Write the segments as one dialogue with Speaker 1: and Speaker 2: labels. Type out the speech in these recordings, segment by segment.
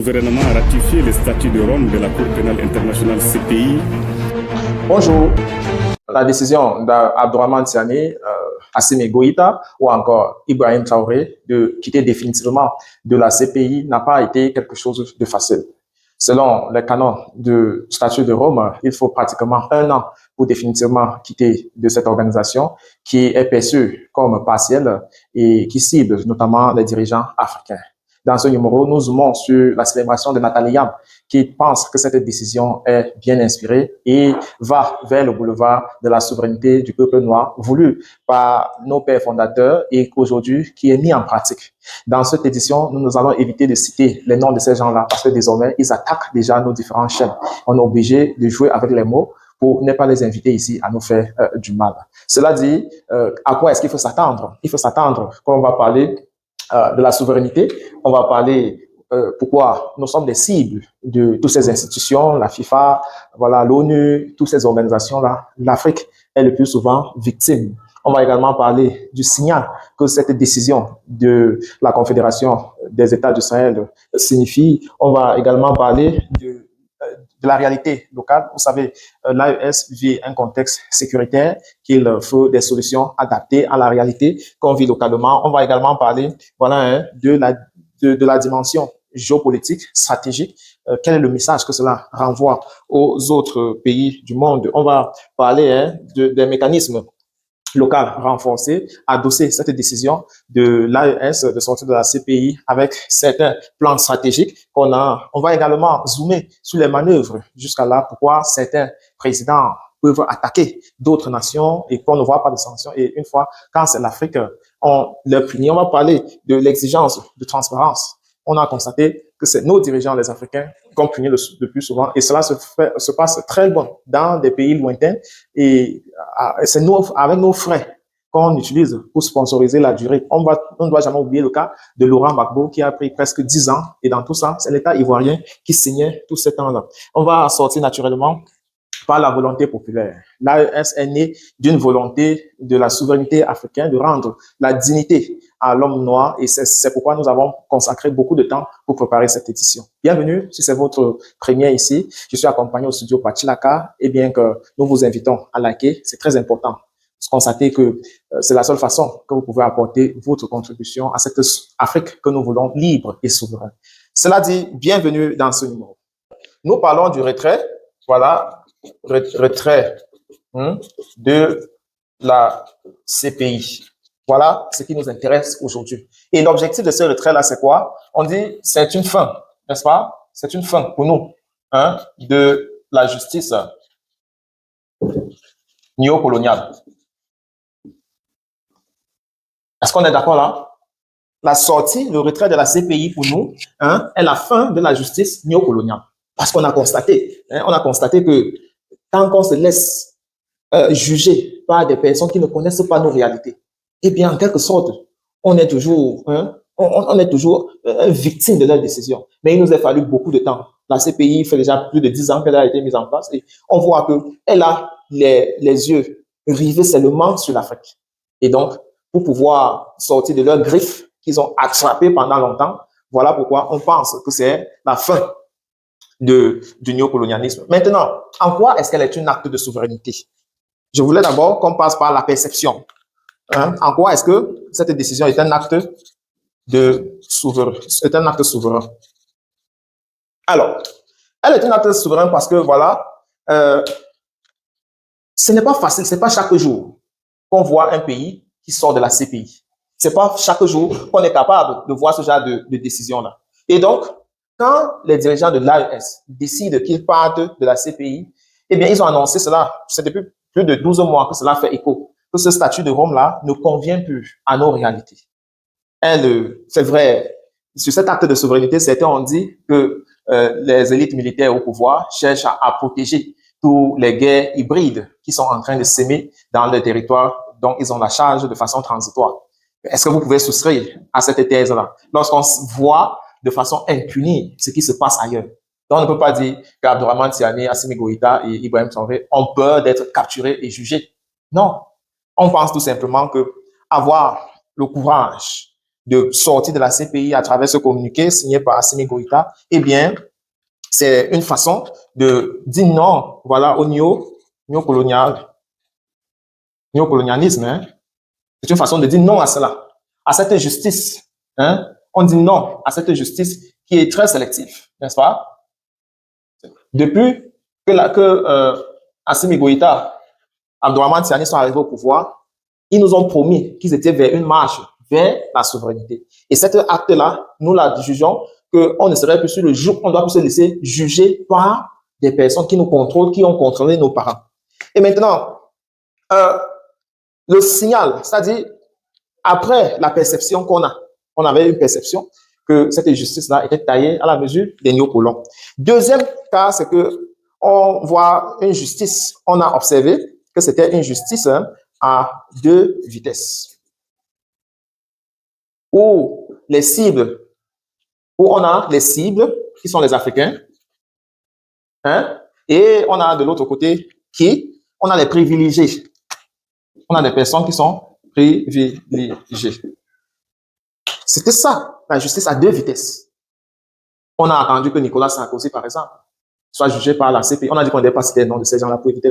Speaker 1: Le gouvernement a ratifié le statut de Rome de la Cour pénale internationale CPI.
Speaker 2: Bonjour. La décision d'Abdourahmane Tiani, Assimi Goïta ou encore Ibrahim Traoré de quitter définitivement de la CPI n'a pas été quelque chose de facile. Selon les canons du statut de Rome, il faut pratiquement 1 an pour définitivement quitter de cette organisation qui est perçue comme partielle et qui cible notamment les dirigeants africains. Dans ce numéro, nous zoomons sur la célébration de Nathalie Yam, qui pense que cette décision est bien inspirée et va vers le boulevard de la souveraineté du peuple noir, voulu par nos pères fondateurs et qu'aujourd'hui, qui est mis en pratique. Dans cette édition, nous allons éviter de citer les noms de ces gens-là parce que désormais, ils attaquent déjà nos différentes chaînes. On est obligé de jouer avec les mots pour ne pas les inviter ici à nous faire du mal. Cela dit, à quoi est-ce qu'il faut s'attendre? Il faut s'attendre quand on va parler de la souveraineté, on va parler pourquoi nous sommes des cibles de toutes ces institutions, la FIFA, voilà, l'ONU, toutes ces organisations-là. L'Afrique est le plus souvent victime. On va également parler du signal que cette décision de la Confédération des États du Sahel signifie. On va également parler de la réalité locale. Vous savez, l'AES vit un contexte sécuritaire, qu'il faut des solutions adaptées à la réalité qu'on vit localement. On va également parler, voilà, de la dimension géopolitique, stratégique. Quel est le message que cela renvoie aux autres pays du monde? On va parler des mécanismes local renforcé, adosser cette décision de l'AES de sortir de la CPI avec certains plans stratégiques qu'on a. On va également zoomer sur les manœuvres jusqu'à là, pourquoi certains présidents peuvent attaquer d'autres nations et qu'on ne voit pas de sanctions. Et une fois, quand c'est l'Afrique, on le punit. On va parler de l'exigence de transparence. On a constaté que c'est nos dirigeants, les Africains, qu'on punit le plus souvent. Et cela se passe très bien dans des pays lointains. Et c'est avec nos frais qu'on utilise pour sponsoriser la durée. On ne doit jamais oublier le cas de Laurent Gbagbo qui a pris presque 10 ans. Et dans tout ça, c'est l'État ivoirien qui signait tout ce temps-là. On va sortir naturellement par la volonté populaire. L'AES est née d'une volonté de la souveraineté africaine de rendre la dignité à l'homme noir et c'est pourquoi nous avons consacré beaucoup de temps pour préparer cette édition. Bienvenue, si c'est votre première ici, je suis accompagné au studio par Chilaka et bien que nous vous invitons à liker, c'est très important. Constatez que c'est la seule façon que vous pouvez apporter votre contribution à cette Afrique que nous voulons libre et souveraine. Cela dit, bienvenue dans ce numéro. Nous parlons du retrait, voilà, retrait de la CPI. Voilà ce qui nous intéresse aujourd'hui. Et l'objectif de ce retrait-là, c'est quoi? On dit c'est une fin, n'est-ce pas? C'est une fin pour nous de la justice néocoloniale. Est-ce qu'on est d'accord là? La sortie, le retrait de la CPI pour nous est la fin de la justice néocoloniale. Parce qu'on a constaté, que tant qu'on se laisse juger par des personnes qui ne connaissent pas nos réalités, eh bien, en quelque sorte, on est toujours, victime de leurs décisions. Mais il nous a fallu beaucoup de temps. La CPI fait déjà plus de 10 ans qu'elle a été mise en place et on voit qu'elle a les yeux rivés seulement sur l'Afrique. Et donc, pour pouvoir sortir de leurs griffes qu'ils ont attrapées pendant longtemps, voilà pourquoi on pense que c'est la fin du néocolonialisme. Maintenant, en quoi est-ce qu'elle est un acte de souveraineté? Je voulais d'abord qu'on passe par la perception. En quoi est-ce que cette décision est un acte souverain? Alors, elle est un acte souverain parce que, voilà, ce n'est pas facile, ce n'est pas chaque jour qu'on voit un pays qui sort de la CPI. Ce n'est pas chaque jour qu'on est capable de voir ce genre de décision-là. Et donc, quand les dirigeants de l'AES décident qu'ils partent de la CPI, eh bien, ils ont annoncé cela. C'est depuis plus de 12 mois que cela fait écho, que ce statut de Rome-là ne convient plus à nos réalités. C'est vrai, sur cet acte de souveraineté, certains ont dit que les élites militaires au pouvoir cherchent à protéger tous les guerres hybrides qui sont en train de s'aimer dans le territoire dont ils ont la charge de façon transitoire. Est-ce que vous pouvez souscrire à cette thèse-là? Lorsqu'on voit de façon impunie ce qui se passe ailleurs. Donc, on ne peut pas dire qu'Abdourahmane Tiani, Assimi Goïta et Ibrahim Traoré ont peur d'être capturés et jugés. Non. On pense tout simplement que avoir le courage de sortie de la CPI à travers ce communiqué signé par Assimi Goïta, eh bien, c'est une façon de dire non, voilà, au néocolonialisme. Hein. C'est une façon de dire non à cela, à cette justice. Hein. On dit non à cette justice qui est très sélective, n'est-ce pas? Depuis que Assimi Goïta, Abdourahmane Tiani sont arrivés au pouvoir, ils nous ont promis qu'ils étaient vers une marche vers la souveraineté. Et cet acte-là, nous la jugeons qu'on ne serait plus sur le jour, on doit plus se laisser juger par des personnes qui nous contrôlent, qui ont contrôlé nos parents. Et maintenant, le signal, c'est-à-dire après la perception qu'on a, on avait une perception que cette justice-là était taillée à la mesure des néocolons. Deuxième cas, c'est que on voit une justice, on a observé que c'était une justice à deux vitesses. Où les cibles, où on a les cibles qui sont les Africains, hein, et on a de l'autre côté on a les privilégiés. On a des personnes qui sont privilégiées. C'était ça, la justice à deux vitesses. On a attendu que Nicolas Sarkozy, par exemple, soit jugé par la CPI. On a dit qu'on ne devait pas citer le nom de ces gens-là pour éviter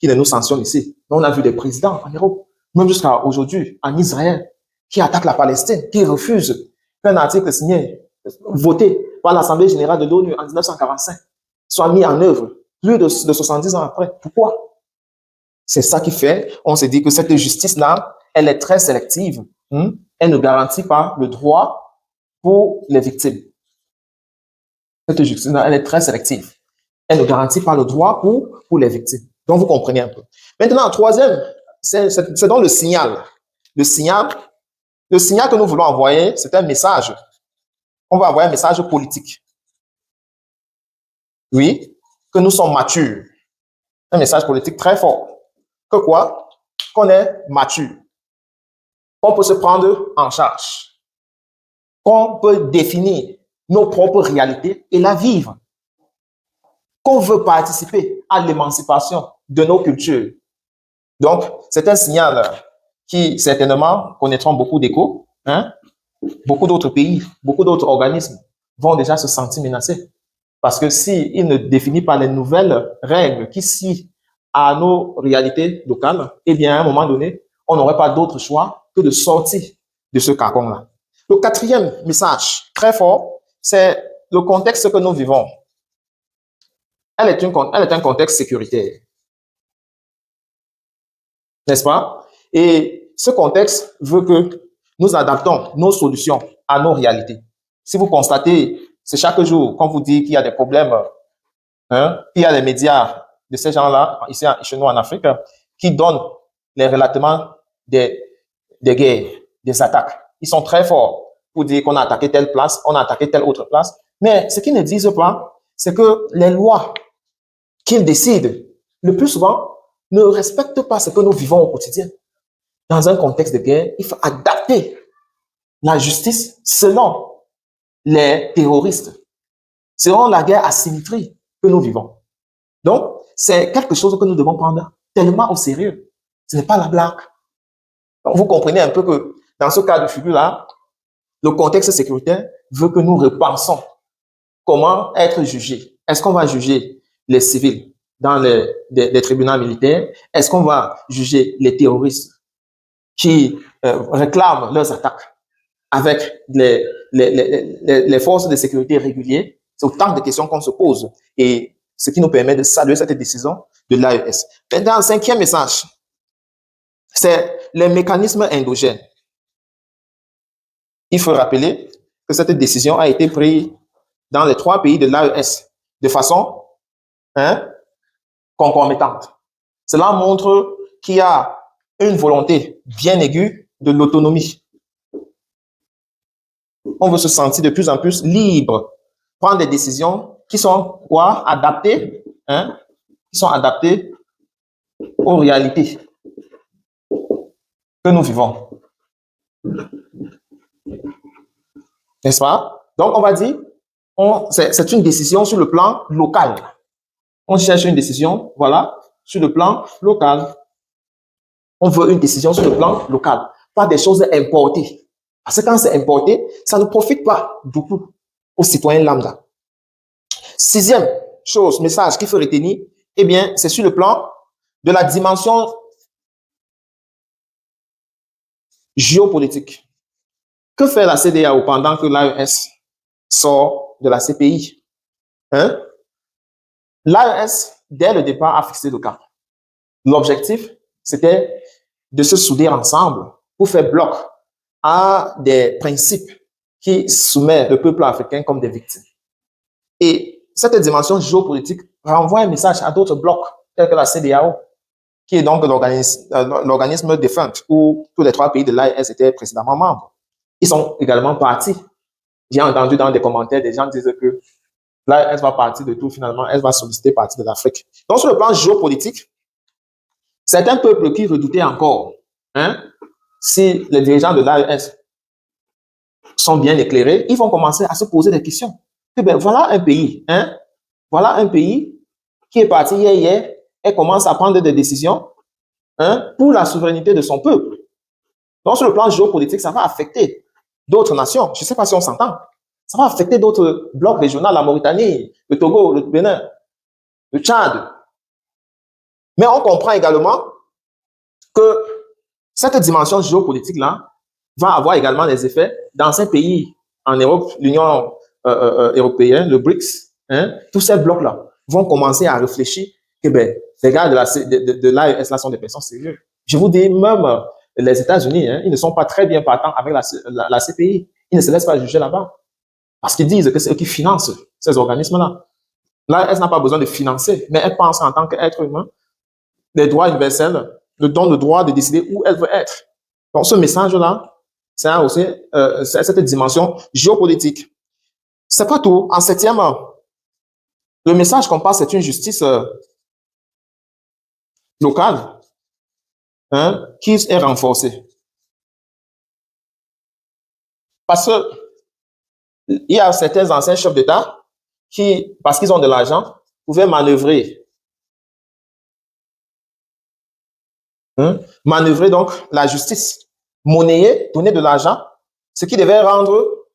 Speaker 2: qu'ils ne nous sanctionnent ici. Mais on a vu des présidents en Europe, même jusqu'à aujourd'hui, en Israël, qui attaquent la Palestine, qui refusent qu'un article signé, voté par l'Assemblée générale de l'ONU en 1945 soit mis en œuvre plus de 70 ans après. Pourquoi? C'est ça qui fait, on se dit que cette justice-là, elle est très sélective. Elle ne garantit pas le droit pour les victimes. Cette justice-là, elle est très sélective. Elle ne garantit pas le droit pour les victimes. Donc, vous comprenez un peu. Maintenant, troisième, c'est donc le signal. Le signal que nous voulons envoyer, c'est un message. On va envoyer un message politique. Oui, que nous sommes matures. Un message politique très fort. Que quoi? Qu'on est mature. Qu'on peut se prendre en charge. Qu'on peut définir nos propres réalités et la vivre. Qu'on veut participer à l'émancipation de nos cultures. Donc, c'est un signal qui, certainement, connaîtront beaucoup d'échos. Hein? Beaucoup d'autres pays, beaucoup d'autres organismes vont déjà se sentir menacés. Parce que s'ils ne définissent pas les nouvelles règles qui s'y à nos réalités locales, eh bien, à un moment donné, on n'aurait pas d'autre choix que de sortir de ce carcan-là. Le quatrième message, très fort, c'est le contexte que nous vivons. Elle est un contexte sécuritaire. N'est-ce pas? Et ce contexte veut que nous adaptons nos solutions à nos réalités. Si vous constatez, c'est chaque jour qu'on vous dit qu'il y a des problèmes, hein, il y a les médias de ces gens-là, ici chez nous en Afrique, qui donnent les relatements des guerres, des attaques. Ils sont très forts pour dire qu'on a attaqué telle place, on a attaqué telle autre place. Mais ce qu'ils ne disent pas, c'est que les lois qu'ils décident, le plus souvent, ne respectent pas ce que nous vivons au quotidien. Dans un contexte de guerre, il faut adapter la justice selon les terroristes, selon la guerre asymétrique que nous vivons. Donc, c'est quelque chose que nous devons prendre tellement au sérieux. Ce n'est pas la blague. Donc, vous comprenez un peu que dans ce cas de figure-là, le contexte sécuritaire veut que nous repensons comment être jugés. Est-ce qu'on va juger les civils dans les tribunaux militaires? Est-ce qu'on va juger les terroristes qui réclament leurs attaques avec les forces de sécurité régulières? C'est autant de questions qu'on se pose. Et ce qui nous permet de saluer cette décision de l'AES. Maintenant, le cinquième message, c'est les mécanismes endogènes. Il faut rappeler que cette décision a été prise dans les 3 pays de l'AES de façon concomitante. Cela montre qu'il y a une volonté bien aiguë de l'autonomie. On veut se sentir de plus en plus libre, prendre des décisions qui sont quoi? Adaptées, qui sont adaptées aux réalités que nous vivons. N'est-ce pas? Donc, on va dire, c'est une décision sur le plan local. On cherche une décision, voilà, sur le plan local. On veut une décision sur le plan local, pas des choses importées. Parce que quand c'est importé, ça ne profite pas beaucoup aux citoyens lambda. Sixième chose, message qu'il faut retenir, eh bien, c'est sur le plan de la dimension géopolitique. Que fait la CEDEAO pendant que l'AES sort de la CPI? Hein? L'AES, dès le départ, a fixé le cap. L'objectif, c'était de se souder ensemble pour faire bloc à des principes qui soumettent le peuple africain comme des victimes. Et cette dimension géopolitique renvoie un message à d'autres blocs, tels que la CEDEAO, qui est donc l'organisme défunt où tous les trois pays de l'AES étaient précédemment membres. Ils sont également partis. J'ai entendu dans des commentaires des gens dire que l'AES va partir de tout, finalement, elle va solliciter partie de l'Afrique. Donc, sur le plan géopolitique, certains peuples qui redoutaient encore, si les dirigeants de l'AES sont bien éclairés, ils vont commencer à se poser des questions. Eh bien, voilà un pays, voilà un pays qui est parti hier, et commence à prendre des décisions pour la souveraineté de son peuple. Donc, sur le plan géopolitique, ça va affecter d'autres nations. Je ne sais pas si on s'entend. Ça va affecter d'autres blocs régionaux, la Mauritanie, le Togo, le Bénin, le Tchad. Mais on comprend également que cette dimension géopolitique-là va avoir également des effets dans ces pays en Europe, l'Union européenne, le BRICS, tous ces blocs-là vont commencer à réfléchir que les gars de l'AES là sont des personnes sérieuses. Je vous dis, même les États-Unis, ils ne sont pas très bien partants avec la CPI. Ils ne se laissent pas juger là-bas. Parce qu'ils disent que c'est eux qui financent ces organismes-là. L'AES n'a pas besoin de financer, mais elle pense en tant qu'être humain, les droits universels le donnent le droit de décider où elle veut être. Donc, ce message-là, c'est aussi cette dimension géopolitique. C'est pas tout. En septième, le message qu'on passe, c'est une justice locale qui est renforcée. Parce que il y a certains anciens chefs d'État qui, parce qu'ils ont de l'argent, pouvaient manœuvrer. Manœuvrer donc la justice. Monnayer, donner de l'argent, ce qui devait rendre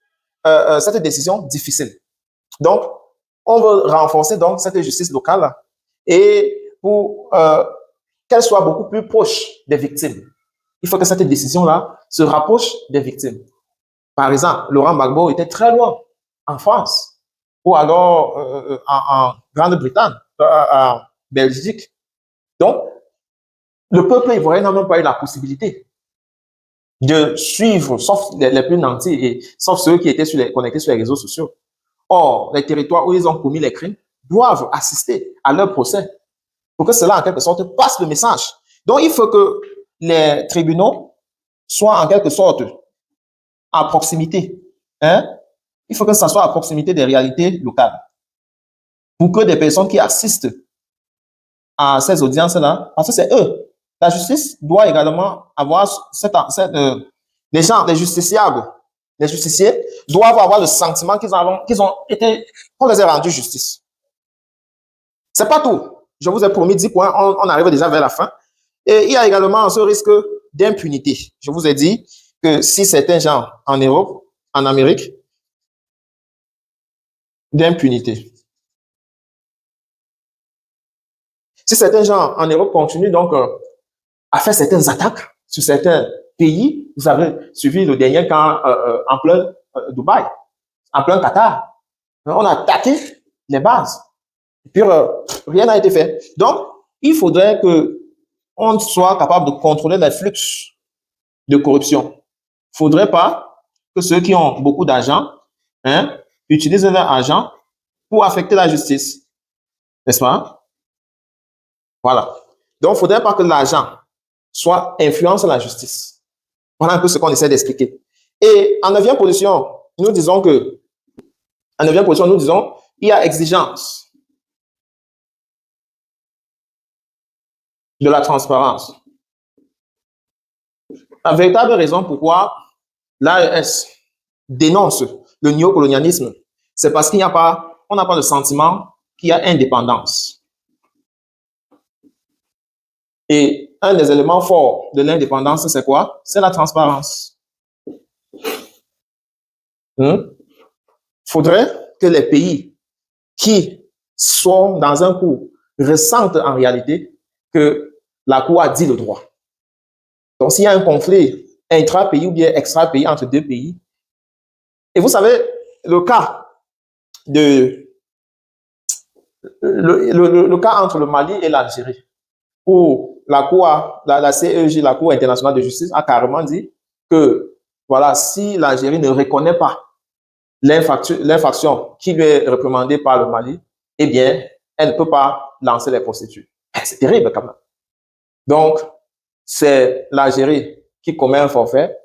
Speaker 2: cette décision difficile. Donc, on veut renforcer donc cette justice locale et pour qu'elle soit beaucoup plus proche des victimes. Il faut que cette décision-là se rapproche des victimes. Par exemple, Laurent Gbagbo était très loin en France ou alors en Grande-Bretagne, en Belgique. Donc, le peuple ivoirien n'a même pas eu la possibilité de suivre, sauf les plus nantis et sauf ceux qui étaient connectés sur les réseaux sociaux. Or, les territoires où ils ont commis les crimes doivent assister à leur procès pour que cela, en quelque sorte, passe le message. Donc, il faut que les tribunaux soient en quelque sorte à proximité. Il faut que ça soit à proximité des réalités locales. Pour que des personnes qui assistent à ces audiences-là, parce que c'est eux, la justice doit également avoir les gens, les justiciables, les justiciers doivent avoir le sentiment qu'on les a rendus justice. C'est pas tout. Je vous ai promis 10 points, on arrive déjà vers la fin. Et il y a également ce risque d'impunité. Je vous ai dit que si certains gens en Europe, en Amérique, d'impunité. Si certains gens en Europe continuent donc à faire certaines attaques sur certains pays, vous avez suivi le dernier cas en plein Dubaï, en plein Qatar. On a attaqué les bases. Et puis, rien n'a été fait. Donc, il faudrait que on soit capable de contrôler les flux de corruption. Il ne faudrait pas que ceux qui ont beaucoup d'argent utilisent leur argent pour affecter la justice. N'est-ce pas? Voilà. Donc, il ne faudrait pas que l'argent soit influence la justice. Voilà un peu ce qu'on essaie d'expliquer. Et en neuvième position, nous disons il y a exigence de la transparence. La véritable raison pourquoi l'AES dénonce le néocolonialisme, c'est parce qu'on n'a pas le sentiment qu'il y a indépendance. Et un des éléments forts de l'indépendance, c'est quoi? C'est la transparence. Faudrait que les pays qui sont dans un cours ressentent en réalité que la Cour a dit le droit. Donc, s'il y a un conflit intra-pays ou bien extra-pays entre deux pays, et vous savez, le cas entre le Mali et l'Algérie, où la CEJ, la Cour internationale de justice, a carrément dit que, voilà, si l'Algérie ne reconnaît pas l'infraction qui lui est recommandée par le Mali, eh bien, elle ne peut pas lancer les procédures. C'est terrible quand même. Donc, c'est l'Algérie qui commet un forfait,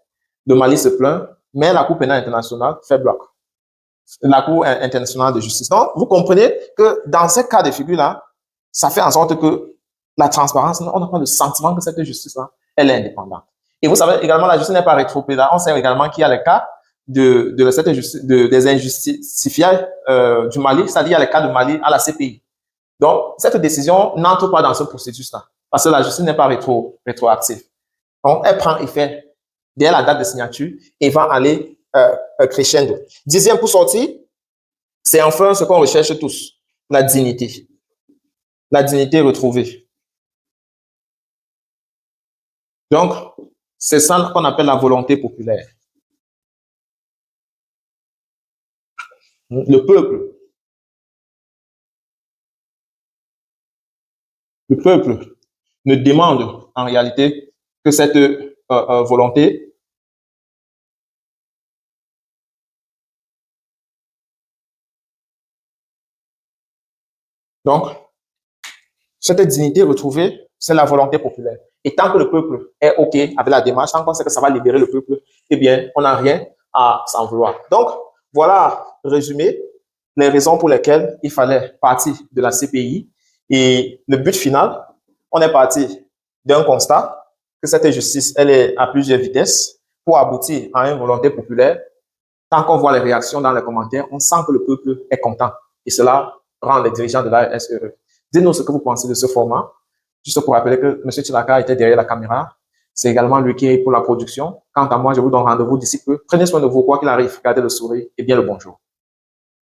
Speaker 2: le Mali se plaint, mais la Cour pénale internationale fait bloc. La Cour internationale de justice. Donc, vous comprenez que dans ces cas de figure-là, ça fait en sorte que la transparence, on n'a pas le sentiment que cette justice-là, elle est indépendante. Et vous savez également, la justice n'est pas rétropédale. On sait également qu'il y a les cas des injustifiés du Mali, c'est-à-dire il y a les cas de Mali à la CPI. Donc, cette décision n'entre pas dans ce processus-là, parce que la justice n'est pas rétroactive. Donc, elle prend effet dès la date de signature et va aller crescendo. 10e pour sortir, c'est enfin ce qu'on recherche tous, la dignité. La dignité retrouvée. Donc, c'est ça qu'on appelle la volonté populaire. Le peuple ne demande en réalité que cette volonté donc, cette dignité retrouvée, c'est la volonté populaire. Et tant que le peuple est OK avec la démarche, tant qu'on sait que ça va libérer le peuple, eh bien, on n'a rien à s'en vouloir. Donc, voilà, résumé, les raisons pour lesquelles il fallait partir de la CPI. Et le but final, on est parti d'un constat que cette justice, elle est à plusieurs vitesses pour aboutir à une volonté populaire. Tant qu'on voit les réactions dans les commentaires, on sent que le peuple est content. Et cela rend les dirigeants de l'AES heureux. Dites-nous ce que vous pensez de ce format. Juste pour rappeler que M. Tchilaka était derrière la caméra. C'est également lui qui est pour la production. Quant à moi, je vous donne rendez-vous d'ici peu. Prenez soin de vous, quoi qu'il arrive. Gardez le sourire et bien le bonjour.